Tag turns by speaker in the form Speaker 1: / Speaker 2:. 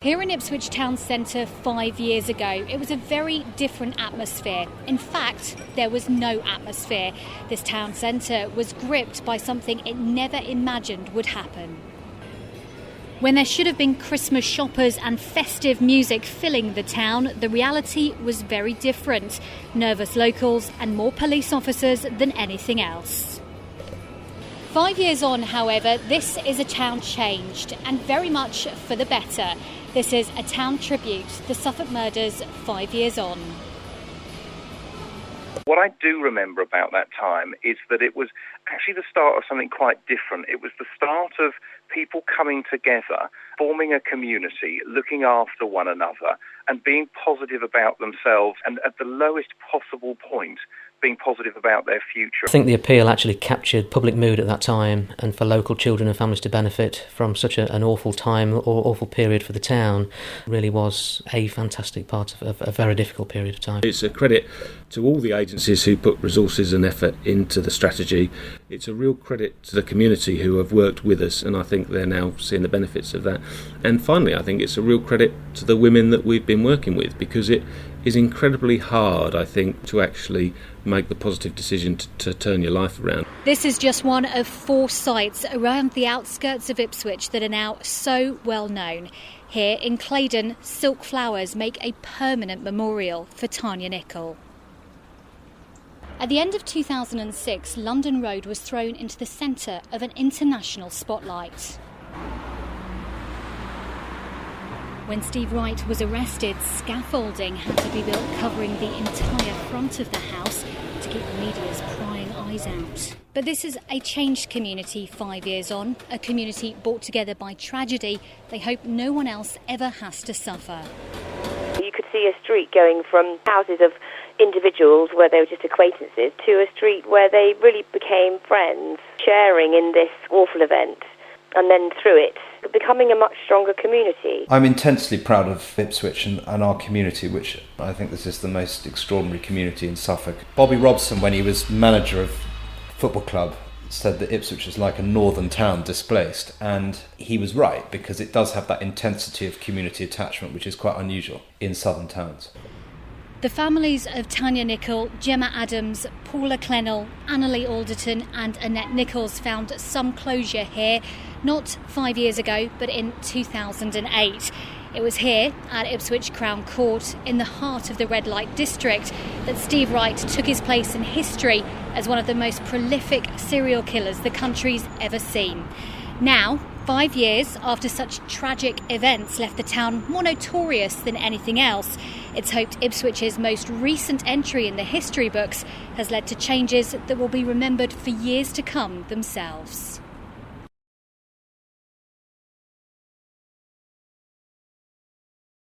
Speaker 1: Here in Ipswich Town Centre 5 years ago, it was a very different atmosphere. In fact, there was no atmosphere. This town centre was gripped by something it never imagined would happen. When there should have been Christmas shoppers and festive music filling the town, the reality was very different. Nervous locals and more police officers than anything else. 5 years on, however, this is a town changed, and very much for the better. This is a town tribute, the Suffolk murders 5 years on.
Speaker 2: What I do remember about that time is that it was actually the start of something quite different. It was the start of people coming together, forming a community, looking after one another, and being positive about themselves, and at the lowest possible point, being positive about their future.
Speaker 3: I think the appeal actually captured public mood at that time, and for local children and families to benefit from such an awful time or awful period for the town really was a fantastic part of a very difficult period of time.
Speaker 4: It's a credit to all the agencies who put resources and effort into the strategy. It's a real credit to the community who have worked with us, and I think they're now seeing the benefits of that. And finally, I think it's a real credit to the women that we've been working with, because it is incredibly hard, I think, to actually make the positive decision to turn your life around.
Speaker 1: This is just one of 4 sites around the outskirts of Ipswich that are now so well known. Here in Claydon, Silk Flowers make a permanent memorial for Tanya Nicol. At the end of 2006, London Road was thrown into the centre of an international spotlight. When Steve Wright was arrested, scaffolding had to be built covering the entire front of the house to keep the media's prying eyes out. But this is a changed community 5 years on, a community brought together by tragedy they hope no one else ever has to suffer.
Speaker 5: You could see a street going from houses of individuals where they were just acquaintances to a street where they really became friends, sharing in this awful event, and then through it becoming a much stronger community.
Speaker 6: I'm intensely proud of Ipswich and our community, which I think this is the most extraordinary community in Suffolk. Bobby Robson, when he was manager of football club, said that Ipswich is like a northern town displaced, and he was right, because it does have that intensity of community attachment which is quite unusual in southern towns.
Speaker 1: The families of Tanya Nicol, Gemma Adams, Paula Clennell, Annalie Alderton and Annette Nichols found some closure here, not 5 years ago, but in 2008. It was here at Ipswich Crown Court, in the heart of the red light district, that Steve Wright took his place in history as one of the most prolific serial killers the country's ever seen. Now, 5 years after such tragic events left the town more notorious than anything else, it's hoped Ipswich's most recent entry in the history books has led to changes that will be remembered for years to come themselves.